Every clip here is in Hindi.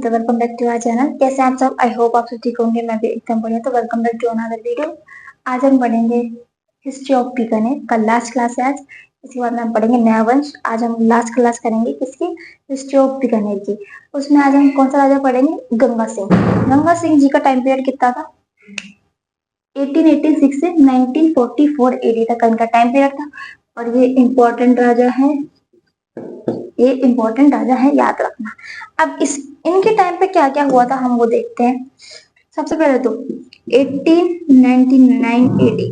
तो welcome back to our channel. कैसे हैं आप सब? आई होप आप सब ठीक होंगे। मैं भी एकदम बढ़िया। तो welcome back to another video. आज हम पढ़ेंगे हिस्ट्री ऑफ बीकानेर। कल लास्ट क्लास है आज, इसके बाद में हम पढ़ेंगे नया वंश। आज हम लास्ट क्लास करेंगे किसकी? हिस्ट्री ऑफ बीकानेर की। उसमें आज हम कौन सा राजा पढ़ेंगे? गंगा सिंह। गंगा सिंह जी का टाइम पीरियड कितना था? 1886 से 1944 एडी तक इनका टाइम पीरियड था। और ये इम्पोर्टेंट राजा है, ये इम्पोर्टेंट राजा है, याद रखना। अब इस इनके टाइम पे क्या क्या हुआ था हम वो देखते हैं। सबसे पहले तो 1899 एडी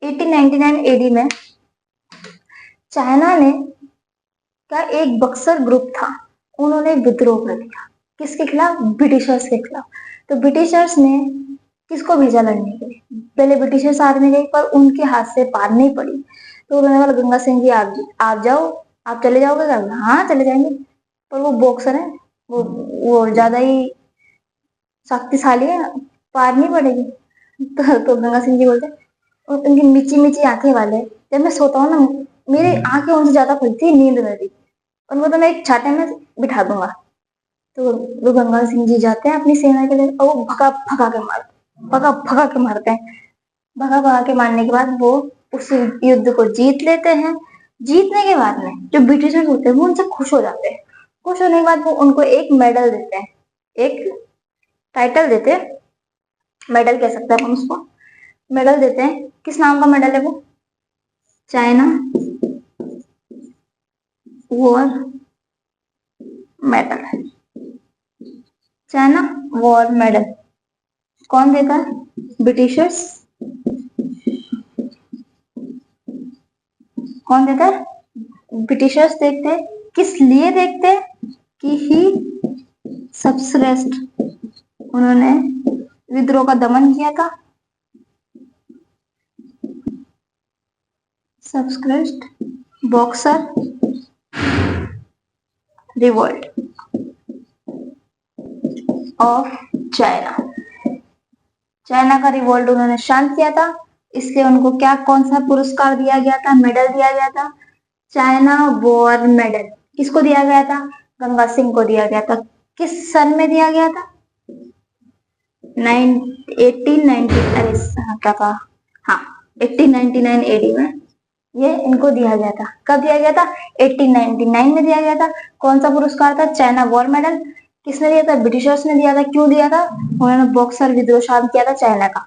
1899 एडी में चाइना ने का एक बक्सर ग्रुप था, उन्होंने विद्रोह कर दिया। किसके खिलाफ? ब्रिटिशर्स के खिलाफ। तो ब्रिटिशर्स ने किसको भेजा लड़ने के लिए? पहले ब्रिटिशर्स आर्मी गई पर उनके हाथ से पार नहीं पड़ी, तो उन्होंने बोला गंगा सिंह जी आप जाओ। आप चले जाओगे? हाँ चले जाएंगे, पर वो बॉक्सर है, वो ज्यादा ही शक्तिशाली है, पार नहीं पड़ेगी। तो गंगा सिंह जी बोलते उनकी मीची मीची आंखें वाले, जब मैं सोता हूँ ना मेरी आंखें उनसे ज्यादा खुलती है नींद में भी, उनको तो मैं एक छाते में बिठा दूंगा। तो वो गंगा सिंह जी जाते हैं अपनी सेना के लिए और वो भगा भगा के मारते हैं। भगा भगा के मारने के बाद वो उस युद्ध को जीत लेते हैं। जीतने के बाद में जो ब्रिटिशर्स होते हैं वो उनसे खुश हो जाते हैं। खुश होने के बाद वो उनको एक मेडल देते हैं, एक टाइटल देते हैं, मेडल कह सकते हैं हम उसको। मेडल देते हैं, किस नाम का मेडल है वो? चाइना वॉर मेडल है। चाइना वॉर मेडल कौन देता है? ब्रिटिशर्स। कौन देता है? ब्रिटिशर्स देखते हैं। किस लिए देखते हैं? कि ही सबश्रेष्ठ, उन्होंने विद्रोह का दमन किया था। सबश्रेष्ठ boxer revolt of China, China का रिवोल्ट उन्होंने शांत किया था। इसलिए उनको क्या कौन सा पुरस्कार दिया गया था? मेडल दिया गया था, चाइना वॉर मेडल। किसको दिया गया था? गंगा सिंह को दिया गया था। किस सन में दिया गया था? 1890 अरे क्या था, हाँ 1899 एडी में ये इनको दिया गया था। कब दिया गया था? 1899 में दिया गया था। कौन सा पुरस्कार था? China war medal. किसने दिया था? ब्रिटिशर्स ने दिया था। क्यों दिया था? उन्होंने बॉक्सर विद्रोह शांत किया था चाइना का,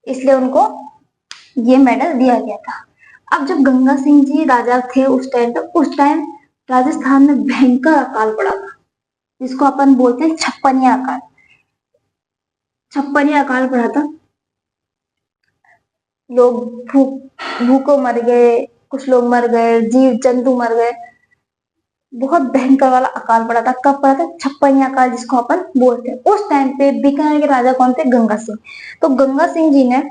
इसलिए उनको ये मेडल दिया गया था। अब जब गंगा सिंह जी राजा थे उस टाइम पे, उस टाइम राजस्थान में भयंकर अकाल पड़ा था, जिसको अपन बोलते हैं छप्पनिया अकाल। छप्पनिया अकाल पड़ा था, लोग भूखों मर गए, कुछ लोग मर गए, जीव जंतु मर गए। बहुत भयंकर वाला अकाल पड़ा था। कब पड़ा था? छप्पनिया अकाल, जिसको अपन बोलते हैं। उस टाइम पे बीकानेर के राजा कौन थे? गंगा सिंह। तो गंगा सिंह जी ने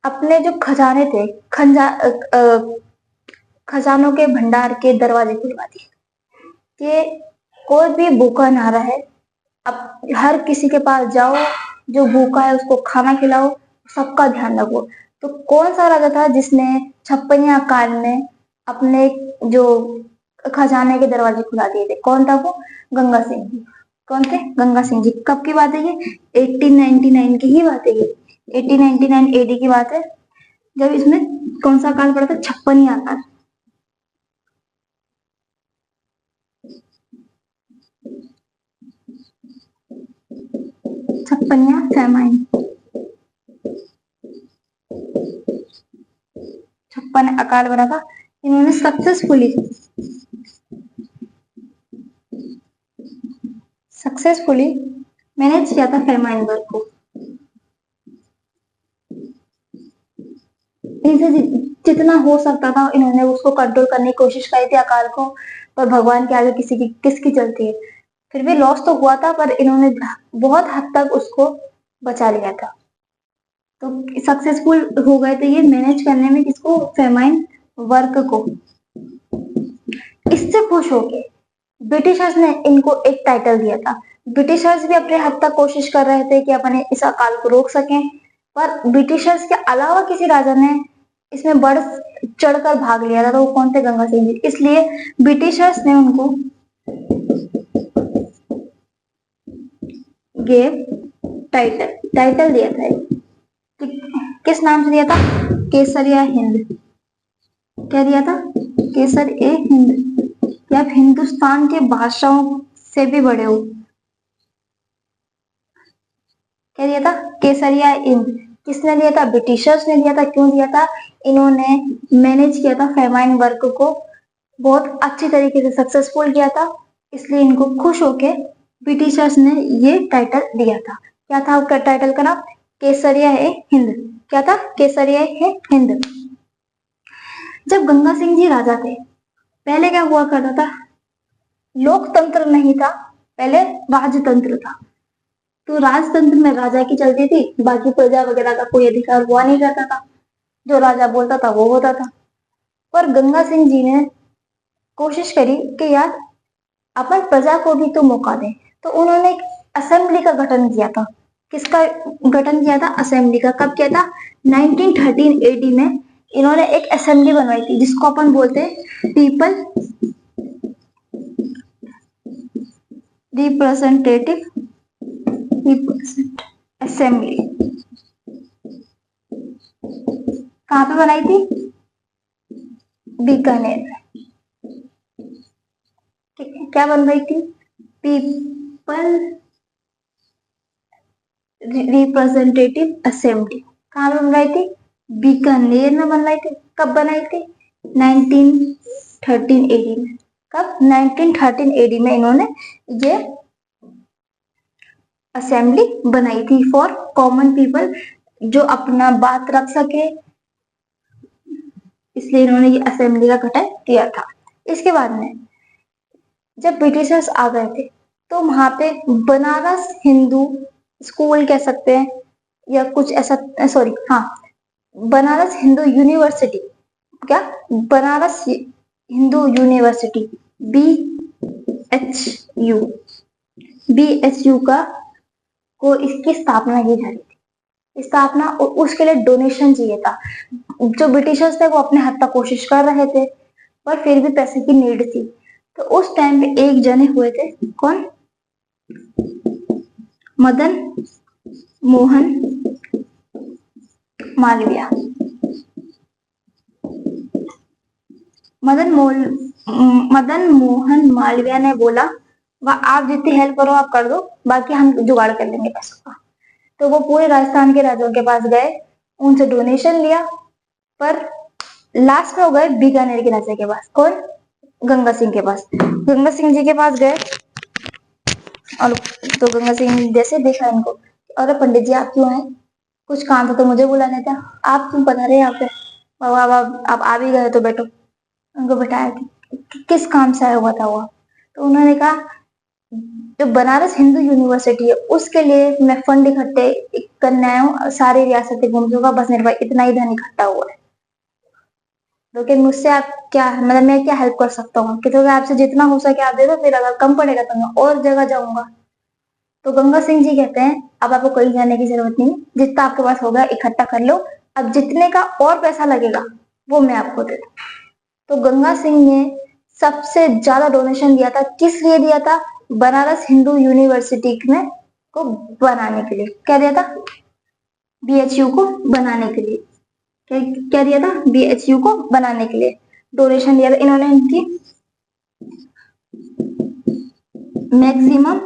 अपने जो खजाने थे, खजानों के भंडार के दरवाजे खुलवा दिए कि कोई भी भूखा ना रहे। अब हर किसी के पास जाओ, जो भूखा है उसको खाना खिलाओ, सबका ध्यान रखो। तो कौन सा राजा था जिसने छप्पनिया काल में अपने जो खजाने के दरवाजे खुला दिए थे? कौन था वो? गंगा सिंह जी। कौन थे? गंगा सिंह जी। कब की बात है ये? 1899 की ही बात है ये। 1899 एडी की बात है, जब इसमें कौन सा काल पड़ा था? छप्पनिया काल। छप्पनिया फैमाइन, छप्पन अकाल बना था। इन्होंने सक्सेसफुली मैनेज किया था फैमाइन वर्क को। इनसे जितना हो सकता था इन्होंने उसको कंट्रोल करने की कोशिश करी थी अकाल को, पर भगवान के आगे किसकी चलती है। फिर भी लॉस तो हुआ था, पर इन्होंने बहुत हद तक उसको बचा लिया था। तो सक्सेसफुल हो गए थे ये मैनेज करने में, किसको? फेमाइन वर्क को। इससे खुश होके ब्रिटिशर्स ने इनको एक टाइटल दिया था। ब्रिटिशर्स भी अपने हद तक कोशिश कर रहे थे कि अपने इस अकाल को रोक सकें, पर ब्रिटिशर्स के अलावा किसी राजा ने इसमें बढ़ चढ़कर भाग लिया था, तो वो कौन थे? गंगा सिंह जी। इसलिए ब्रिटिशर्स ने उनको गेव टाइटल दिया था। किस नाम से दिया था? केसरिया हिंद। क्या दिया था? केसर ए हिंद। या आप हिंदुस्तान के बादशाहों से भी बड़े हो। क्या दिया था? केसरिया हिंद। किसने दिया था? ब्रिटिशर्स ने दिया था। क्यों दिया था? इन्होंने मैनेज किया था फेमाइन वर्क को, बहुत अच्छी तरीके से सक्सेसफुल किया था, इसलिए इनको खुश होके ब्रिटिशर्स ने ये टाइटल दिया था। क्या था आपका टाइटल का नाम? केसरिया है हिंद। क्या था? केसरिया है हिंद। जब गंगा सिंह जी राजा थे, पहले क्या हुआ करता था? लोकतंत्र नहीं था, पहले राजतंत्र था। तो राजतंत्र में राजा की चलती थी, बाकी प्रजा वगैरह का कोई अधिकार हुआ नहीं करता था, जो राजा बोलता था वो होता था। पर गंगा सिंह जी ने कोशिश करी कि यार अपन प्रजा को भी तो मौका दें, तो उन्होंने एक असेंबली का गठन किया था। किसका गठन किया था? असेंबली का। कब किया था? 1913 एडी में इन्होंने एक असेंबली बनवाई थी, जिसको अपन बोलते हैं पीपल रिप्रेजेंटेटिव असेंबली। कहाँ पे बनाई थी? बीकानेर। ठीक है, क्या बन रही थी? People representative assembly. कहाँ पे बन रही थी? बीकानेर में बन रही थी। कब बनाई थी? 1913 एडी में। कब? 1913 एडी में इन्होंने ये असेंबली बनाई थी फॉर कॉमन पीपल, जो अपना बात रख सके, इसलिए इन्होंने ये असेंबली का गठन किया था। इसके बाद में जब ब्रिटिशर्स आ गए थे, तो वहां पे बनारस हिंदू स्कूल कह सकते हैं या कुछ ऐसा, सॉरी हाँ, बनारस हिंदू यूनिवर्सिटी। क्या? Banaras Hindu university, BHU, BHU का को इसकी स्थापना की जा रही थी। स्थापना, उसके लिए डोनेशन चाहिए था। जो ब्रिटिशर्स थे वो अपने हद तक कोशिश कर रहे थे, पर फिर भी पैसे की नीड थी। तो उस टाइम पे एक जने हुए थे, कौन? मदन मोहन मालवीय। मदन मोहन मालवीय ने बोला, वह आप जितनी हेल्प करो आप कर दो, बाकी हम जुगाड़ कर लेंगे पैसों का। तो वो पूरे राजस्थान के राजाओं के पास गए, उनसे डोनेशन लिया, पर लास्ट में हो गए बीकानेर के राजा के पास। कौन? गंगा सिंह के पास। गंगा सिंह जी के पास गए, और तो गंगा सिंह जैसे देखा इनको, अरे पंडित जी आप क्यों आए? कुछ काम था तो मुझे बुलाने था, आप क्यों पधारे यहाँ पे? बाबा आप आ भी गए तो बैठो। उनको बैठाया कि किस काम से आया हुआ था वो? तो उन्होंने कहा जो बनारस हिंदू यूनिवर्सिटी है उसके लिए मैं फंड इकट्ठे करने आया हूँ, सारी रियासतें घूम चुका, बस मेरे पास इतना ही धन इकट्ठा हुआ है, तो कि मुझसे आप क्या, मतलब मैं क्या हेल्प कर सकता हूँ? कि तो आपसे जितना हो सके आप दे दो, फिर अगर कम पड़ेगा तो मैं और जगह जाऊंगा। तो गंगा सिंह जी कहते हैं अब आपको कहीं जाने की जरूरत नहीं, जितना आपके पास होगा इकट्ठा कर लो, अब जितने का और पैसा लगेगा वो मैं आपको दे दूँ। तो गंगा सिंह ने सबसे ज्यादा डोनेशन दिया था, किस लिए दिया था? बनारस हिंदू यूनिवर्सिटी में को बनाने के लिए। क्या दिया था? BHU को बनाने के लिए। क्या दिया था? BHU को बनाने के लिए डोनेशन दिया था इन्होंने। इनकी मैक्सिमम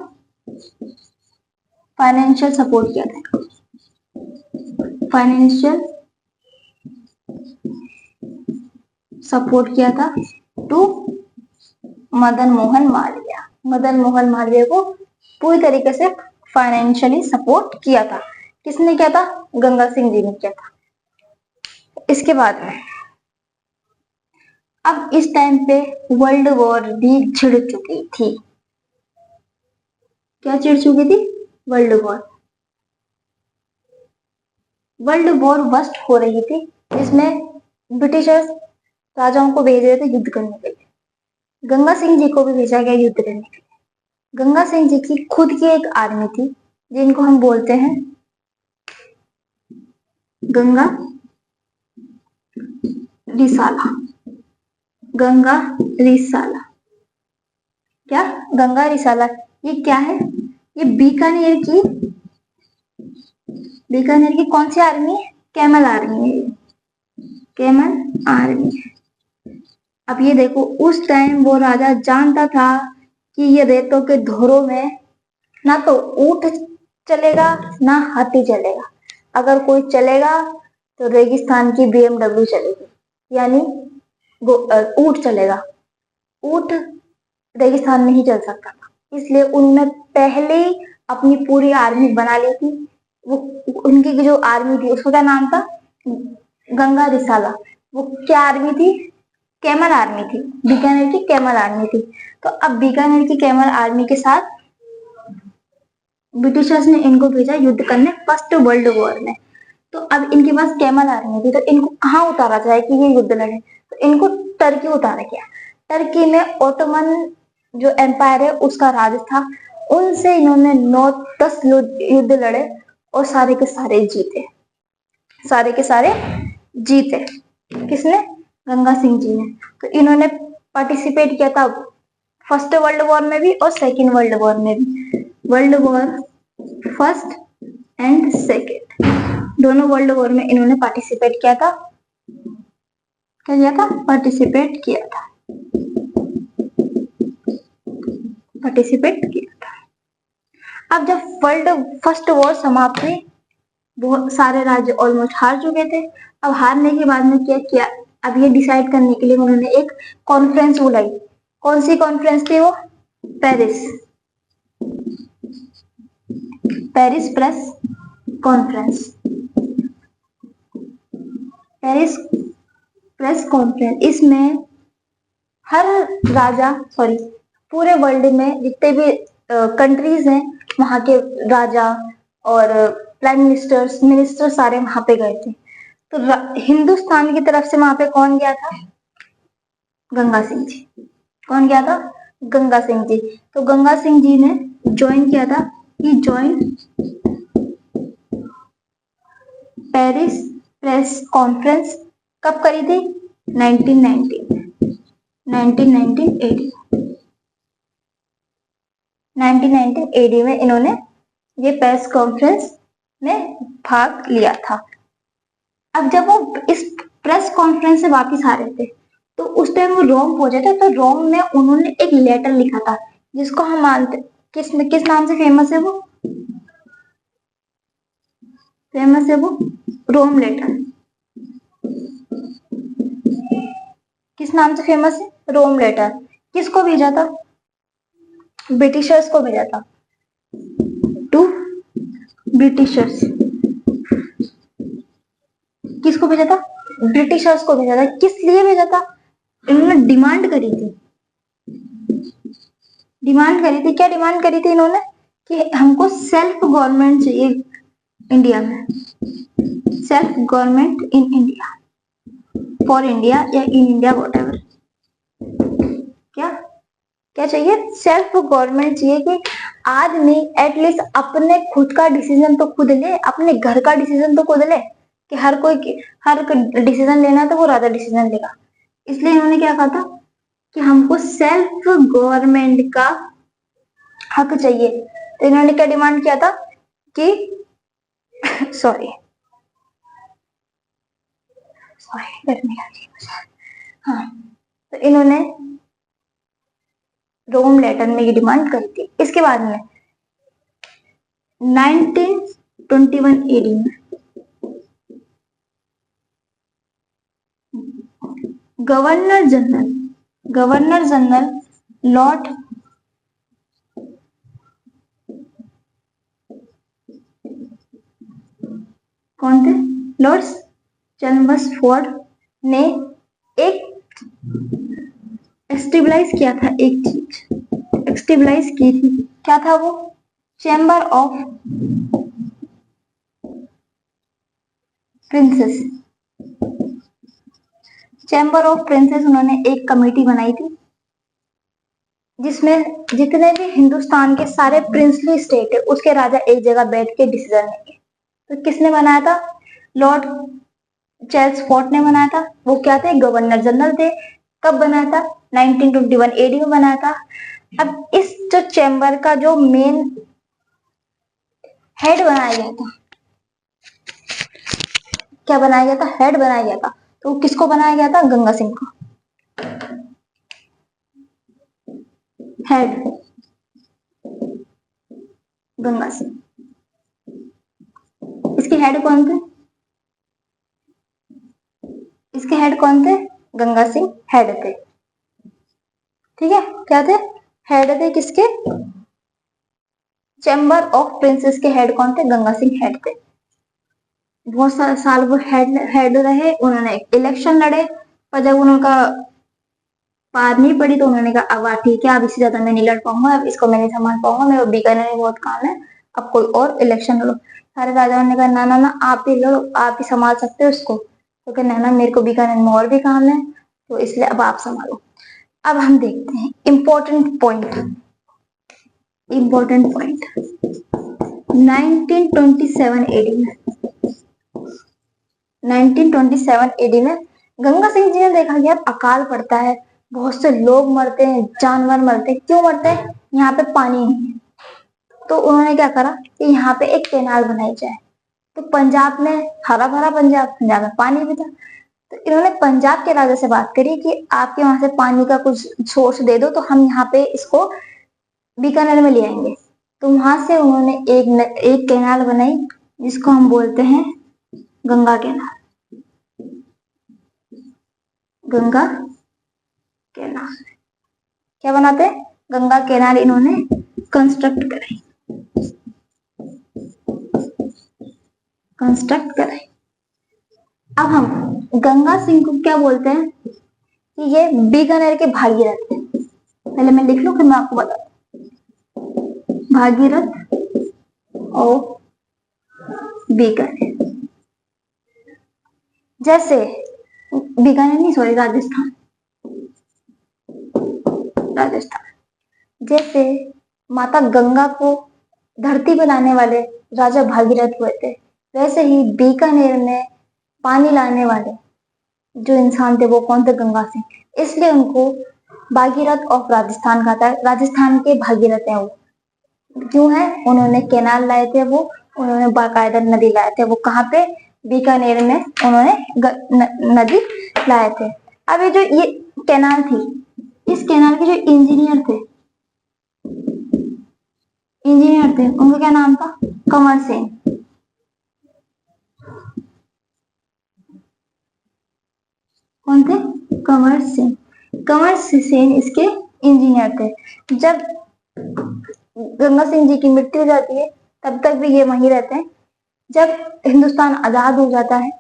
फाइनेंशियल सपोर्ट किया था, फाइनेंशियल सपोर्ट किया था टू मदन मोहन मालवीय। मदन मोहन मालवीय को पूरी तरीके से फाइनेंशियली सपोर्ट किया था। किसने किया था? गंगा सिंह जी ने किया था। इसके बाद में अब इस टाइम पे वर्ल्ड वॉर भी छिड़ चुकी थी। क्या छिड़ चुकी थी? World war. वर्ल्ड वॉर वस्ट हो रही थी, जिसमें ब्रिटिशर्स राजाओं को भेज रहे थे युद्ध करने के लिए। गंगा सिंह जी को भी भेजा गया युद्ध करने के लिए। गंगा सिंह जी की खुद की एक आर्मी थी, जिनको हम बोलते हैं गंगा रिसाला, गंगा रिसाला, क्या गंगा रिसाला, ये क्या है? ये बीकानेर की कौन सी आर्मी है? कैमल आर्मी है, कैमल आर्मी है। अब ये देखो, उस टाइम वो राजा जानता था कि ये रेतों के धोरों में ना तो ऊंट चलेगा ना हाथी चलेगा, अगर कोई चलेगा तो रेगिस्तान की BMW चलेगी, यानी ऊंट चलेगा। ऊंट रेगिस्तान में ही चल सकता था, इसलिए उन्होंने पहले ही अपनी पूरी आर्मी बना ली थी। वो उनकी जो आर्मी थी उसका क्या नाम था? गंगा रिसाला। वो क्या आर्मी थी? कैमल आर्मी थी, बीकानेर की कैमल आर्मी थी। तो अब बीकानेर की कैमल आर्मी के साथ ब्रिटिशर्स ने इनको भेजा युद्ध करने फर्स्ट वर्ल्ड वॉर में। तो अब इनके पास कैमल आर्मी थी, तो इनको कहाँ उतारा जाए कि ये युद्ध लड़े? तो इनको टर्की उतारा गया। टर्की में ओटोमन जो एम्पायर है उसका राज था, उनसे इन्होंने 9-10 युद्ध लड़े और सारे के सारे जीते, सारे के सारे जीते। किसने? गंगा सिंह जी ने। तो इन्होंने पार्टिसिपेट किया था फर्स्ट वर्ल्ड वॉर में भी और सेकेंड वर्ल्ड वॉर में भी। World war first and second, दोनों वर्ल्ड वॉर में इन्होंने पार्टिसिपेट किया था। क्या किया था? पार्टिसिपेट किया था, पार्टिसिपेट किया था। अब जब वर्ल्ड फर्स्ट वॉर समाप्त हुई, बहुत सारे राज्य ऑलमोस्ट हार चुके थे। अब हारने के बाद में क्या किया? अब ये डिसाइड करने के लिए उन्होंने एक कॉन्फ्रेंस बुलाई। कौन सी कॉन्फ्रेंस थी वो? Paris, Paris press conference, Paris press conference. इसमें हर राजा, सॉरी पूरे वर्ल्ड में जितने भी कंट्रीज हैं, वहां के राजा और प्राइम मिनिस्टर्स, मिनिस्टर सारे वहां पे गए थे। तो हिंदुस्तान की तरफ से वहां पे कौन गया था? गंगा सिंह जी। कौन गया था? गंगा सिंह जी। तो गंगा सिंह जी ने ज्वाइन किया था, ही ज्वाइन पेरिस प्रेस कॉन्फ्रेंस। कब करी थी? 1919 AD में इन्होंने ये पेरिस कॉन्फ्रेंस में भाग लिया था। अब जब वो इस प्रेस कॉन्फ्रेंस से वापस आ रहे थे, तो उस टाइम वो रोम पहुंचे थे। तो रोम में उन्होंने एक लेटर लिखा था, जिसको हम मानते, किस नाम से फेमस है वो? फेमस है वो रोम लेटर। किस नाम से फेमस है? रोम लेटर। किसको भेजा था? ब्रिटिशर्स को भेजा था, टू ब्रिटिशर्स। किसको भेजा था? ब्रिटिशर्स को भेजा था। किस लिए भेजा था? इन्होंने डिमांड करी थी, डिमांड करी थी। क्या डिमांड करी थी इन्होंने? कि हमको सेल्फ गवर्नमेंट चाहिए इंडिया में, self government in India, for India या इन इंडिया वॉट। क्या क्या चाहिए? सेल्फ गवर्नमेंट चाहिए कि आदमी एटलीस्ट अपने खुद का डिसीजन तो खुद ले, अपने घर का डिसीजन तो खुद ले। कि हर डिसीजन लेना तो वो राजा डिसीजन लेगा। इसलिए इन्होंने क्या कहा था कि हमको सेल्फ गवर्नमेंट का हक चाहिए। तो इन्होंने क्या डिमांड किया था कि सॉरी गर्मी आ रही है। हाँ, तो इन्होंने रोम लेटर में ये डिमांड करी थी। इसके बाद में 1921 AD में गवर्नर जनरल लॉर्ड कौन थे? लॉर्ड चैम्बर्सफोर्ड ने एक स्टेबलाइज किया था, एक चीज स्टेबलाइज की थी। क्या था वो? Chamber of princess. Chamber of princess उन्होंने एक कमेटी बनाई थी, जिसमें जितने भी हिंदुस्तान के सारे प्रिंसली स्टेट है उसके राजा एक जगह बैठ के डिसीजन लेंगे। तो किसने बनाया था? लॉर्ड चार्ल्स फोर्ट ने बनाया था। वो क्या थे? गवर्नर जनरल थे। कब बनाया था? 1921 एडी में बनाया था। अब इस जो चैम्बर का जो मेन हेड बनाया गया था, क्या बनाया गया था? हेड बनाया गया था। तो किसको बनाया गया था? गंगा सिंह को हेड, गंगा सिंह। इसके हेड कौन थे? इसके हेड कौन थे? गंगा सिंह हेड थे। ठीक है, क्या थे? हेड थे किसके? चैम्बर ऑफ प्रिंसेस के हेड कौन थे? गंगा सिंह हेड थे। बहुत सारे साल वो हेड रहे। उन्होंने इलेक्शन लड़े, पर जब उनका पार नहीं पड़ी तो उन्होंने कहा अब ठीक है, अब इससे ज्यादा मैं नहीं लड़ पाऊंगा, अब इसको मैं नहीं संभाल पाऊंगा, मेरे बीकानेर में बहुत काम है, अब कोई और इलेक्शन लड़ो। सारे राजाओं ने कहा ना ना ना, आप ही लड़ो, आप ही संभाल सकते हो इसको। तो कहना ना, मेरे को बीकानेर में और भी काम है, तो इसलिए अब आप संभालो। अब हम देखते हैं important point. Important point 1927 AD में, 1927 एडी में गंगा सिंह जी ने देखा कि यार अकाल पड़ता है, बहुत से लोग मरते हैं, जानवर मरते हैं। क्यों मरते हैं? यहाँ पे पानी नहीं है। तो उन्होंने क्या करा कि यहाँ पे एक कैनाल बनाई जाए। तो पंजाब में हरा भरा पंजाब, पंजाब में पानी भी था। तो इन्होंने पंजाब के राजा से बात करी कि आपके वहां से पानी का कुछ सोर्स दे दो, तो हम यहाँ पे इसको बीकानेर में ले आएंगे। तो वहां से उन्होंने एक कैनाल बनाई, जिसको हम बोलते हैं गंगा कैनाल। गंगा कैनाल क्या बनाते? गंगा कैनाल इन्होंने कंस्ट्रक्ट कराई, कंस्ट्रक्ट कराई। अब हम गंगा सिंह को क्या बोलते हैं कि ये बीकानेर के भागीरथ हैं। पहले मैं लिख लूं, फिर मैं आपको बताता हूं। भागीरथ और बीकानेर, जैसे बीकानेर नहीं, सॉरी, राजस्थान, राजस्थान। जैसे माता गंगा को धरती पर लाने वाले राजा भागीरथ हुए थे, वैसे ही बीकानेर में पानी लाने वाले जो इंसान थे वो कौन थे? गंगा सिंह। इसलिए उनको भागीरथ ऑफ राजस्थान कहा था। राजस्थान के भागीरथ है वो। क्यों है? उन्होंने कैनाल लाए थे, वो उन्होंने बाकायदा नदी लाए थे। वो कहाँ पे? बीकानेर में उन्होंने नदी लाए थे। अब ये कैनाल थी, इस कैनाल के जो इंजीनियर थे, उनका क्या नाम था? कंवर सेन। कौन थे? कंवर सेन। कंवर सेन इसके इंजीनियर थे। जब गंगा सिंह जी की मृत्यु हो जाती है, तब तक भी ये वहीं रहते हैं। जब हिंदुस्तान आजाद हो जाता है,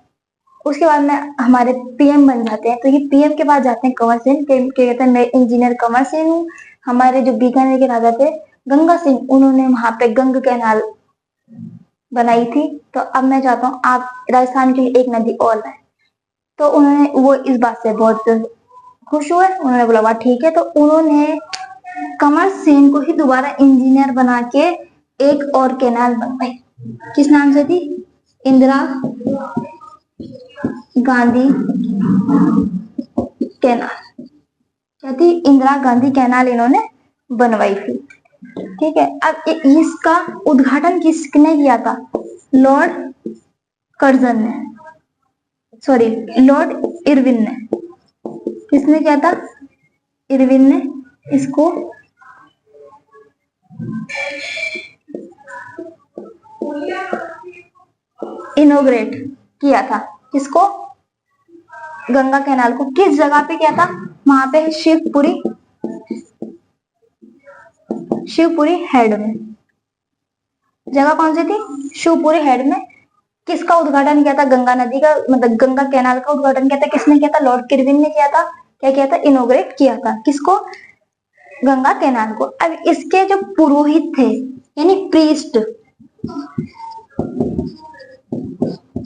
उसके बाद में हमारे पीएम बन जाते हैं, तो ये पीएम के पास जाते हैं कंवर सेन, कहते हैं मैं इंजीनियर कंवर सेन हूँ। हमारे जो बीकानेर के राजा थे गंगा सिंह, उन्होंने वहां पे गंग कैनाल बनाई थी, तो अब मैं चाहता हूँ आप राजस्थान के लिए एक नदी और लाए। तो उन्होंने, वो इस बात से बहुत खुश हुए, उन्होंने बोला वाह ठीक है। तो उन्होंने कंवर सेन को ही दोबारा इंजीनियर बना के एक और कैनाल बनवाई। किस नाम से थी? इंदिरा गांधी कैनाल। क्या थी? इंदिरा गांधी कैनाल इन्होंने बनवाई थी। ठीक है, अब इसका उद्घाटन किसने किया था? लॉर्ड कर्जन ने, सॉरी, लॉर्ड इरविन ने। किसने किया था? इरविन ने इसको इनोग्रेट किया था। किसको? गंगा कैनाल को। किस जगह पे किया था? वहां पे शिवपुरी, शिवपुरी हेड में। जगह कौन सी थी? शिवपुरी हेड में। किसका उद्घाटन किया था? गंगा नदी का, मतलब गंगा कैनाल का उद्घाटन किया था। किसने किया था? लॉर्ड किरविन ने किया था। क्या किया था? इनोग्रेट किया था। किसको? गंगा कैनाल को। अब इसके जो पुरोहित थे, यानी प्रीस्ट,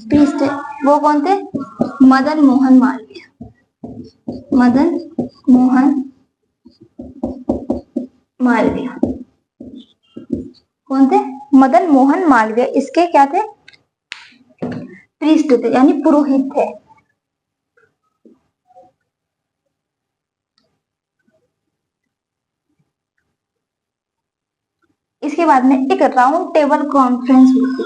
प्रीस्ट वो कौन थे? मदन मोहन मालवीय। मदन मोहन मालवीय कौन थे? मदन मोहन मालवीय इसके क्या थे? प्रीस्ट थे, यानी पुरोहित थे। इसके बाद में एक राउंड टेबल कॉन्फ्रेंस हुई थी,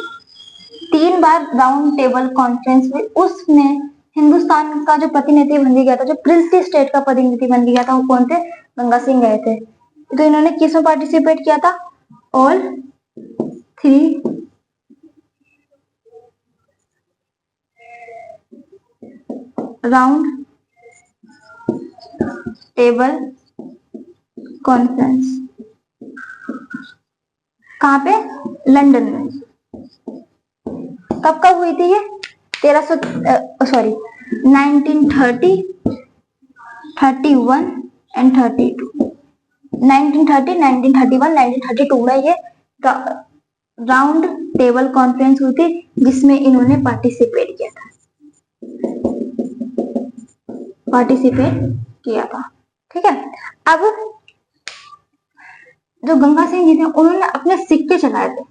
3 बार राउंड टेबल कॉन्फ्रेंस हुई। उसमें हिंदुस्तान का जो प्रतिनिधि बन गया था, जो प्रिंसली स्टेट का प्रतिनिधि बन गया था, वो कौन थे? गंगा सिंह गए थे। तो इन्होंने किस में पार्टिसिपेट किया था? All 3 round table conference. कहाँ पे? लंदन में। कब कब हुई थी ये? 1930, 31 एंड 32। 1930, 1931, 1932 में ये राउंड टेबल कॉन्फ्रेंस हुई थी, जिसमें इन्होंने पार्टिसिपेट किया था। ठीक है। अब जो गंगा सिंह जी थे, उन्होंने अपने सिक्के चलाए थे।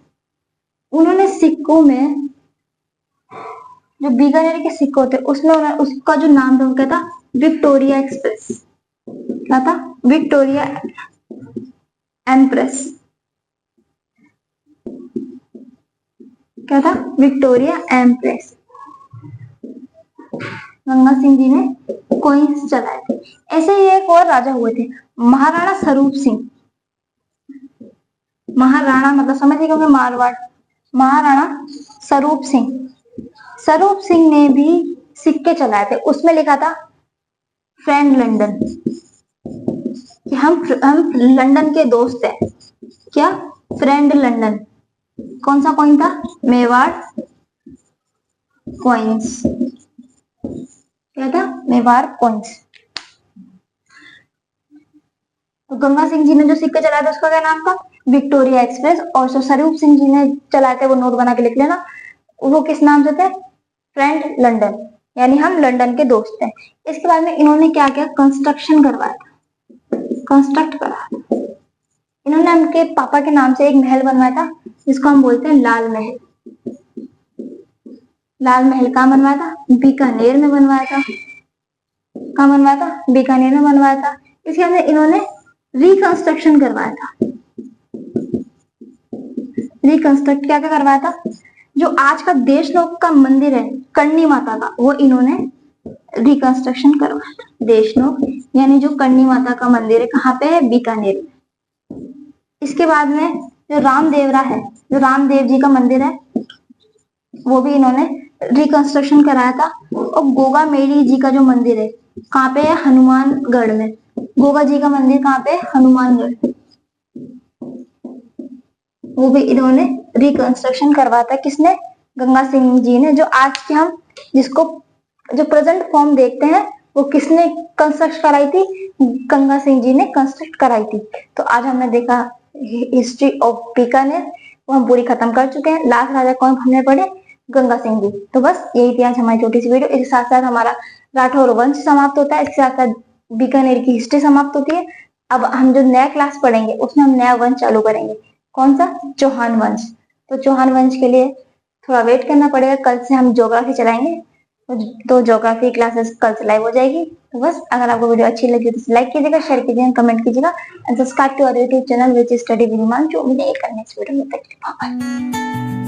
उन्होंने सिक्कों में जो बीकानेर के सिक्के होते, उसमें उसका जो नाम था वो क्या था? Victoria express. क्या था? Victoria empress. क्या था? Victoria empress. गंगा सिंह जी ने कॉइन्स चलाए थे। ऐसे ही एक और राजा हुए थे, महाराणा स्वरूप सिंह। महाराणा मतलब समझ गए मारवाड़। महाराणा स्वरूप सिंह। स्वरूप सिंह ने भी सिक्के चलाए थे। उसमें लिखा था फ्रेंड लंदन, कि हम लंदन के दोस्त हैं। क्या? Friend London. कौन सा कॉइन था? मेवाड़ कॉइन्स। क्या था? मेवाड़ कॉइन्स। तो गंगा सिंह जी ने जो सिक्के चलाए थे उसका क्या नाम था? Victoria express. और जो स्वरूप सिंह जी ने चलाए थे, वो नोट बना के लिख लेना, वो किस नाम से थे? फ्रेंड लंदन, यानी हम लंदन के दोस्त हैं। इसके बाद में इन्होंने क्या किया? कंस्ट्रक्शन करवाया था, कंस्ट्रक्ट करा। इन्होंने उनके पापा के नाम से एक महल बनवाया था, जिसको हम बोलते हैं लाल महल। लाल महल कहाँ बनवाया था? बीकानेर में बनवाया था। कहाँ बनवाया था? बीकानेर में बनवाया था। इसके अंदर इन्होंने रिकंस्ट्रक्शन करवाया था। रिकंस्ट्रक्ट क्या क्या करवाया था? जो आज का देशनोक का मंदिर है, करणी माता का, वो इन्होंने रिकंस्ट्रक्शन करवाया था। देशनोक यानी जो करणी माता का मंदिर है, कहाँ पे है? बीकानेर में। इसके बाद में जो रामदेवरा है, जो रामदेव जी का मंदिर है, वो भी इन्होंने रिकंस्ट्रक्शन कराया था। और गोगा मेरी जी का जो मंदिर है, कहाँ पे है? हनुमानगढ़ में। गोगा जी का मंदिर कहाँ पे? हनुमानगढ़। वो भी इन्होंने रिकंस्ट्रक्शन करवाया था। किसने? गंगा सिंह जी ने। जो आज के हम जिसको जो प्रेजेंट फॉर्म देखते हैं, वो किसने कंस्ट्रक्ट कराई थी? गंगा सिंह जी ने कंस्ट्रक्ट कराई थी। तो आज हमने देखा हिस्ट्री ऑफ बीकानेर, वो हम पूरी खत्म कर चुके हैं। लास्ट राजा कौन हमने पढ़े? गंगा सिंह जी। तो बस यही थी आज हमारी छोटी सी वीडियो। इसके साथ साथ हमारा राठौर वंश समाप्त होता है, इसके साथ साथ बीकानेर की हिस्ट्री समाप्त होती है। अब हम जो नया क्लास पढ़ेंगे, उसमें हम नया वंश चालू करेंगे। कौन सा? चौहान वंश। तो चौहान वंश के लिए थोड़ा वेट करना पड़ेगा। कल से हम ज्योग्राफी चलाएंगे, तो ज्योग्राफी क्लासेस कल से लाइव हो जाएगी। तो बस, अगर आपको वीडियो अच्छी लगी तो लाइक कीजिएगा, शेयर कीजिएगा, कमेंट कीजिएगा and subscribe to our YouTube channel which is study with Himanshu. मिलेंगे कल नेक्स्ट वीडियो में। तक के लिए बाय।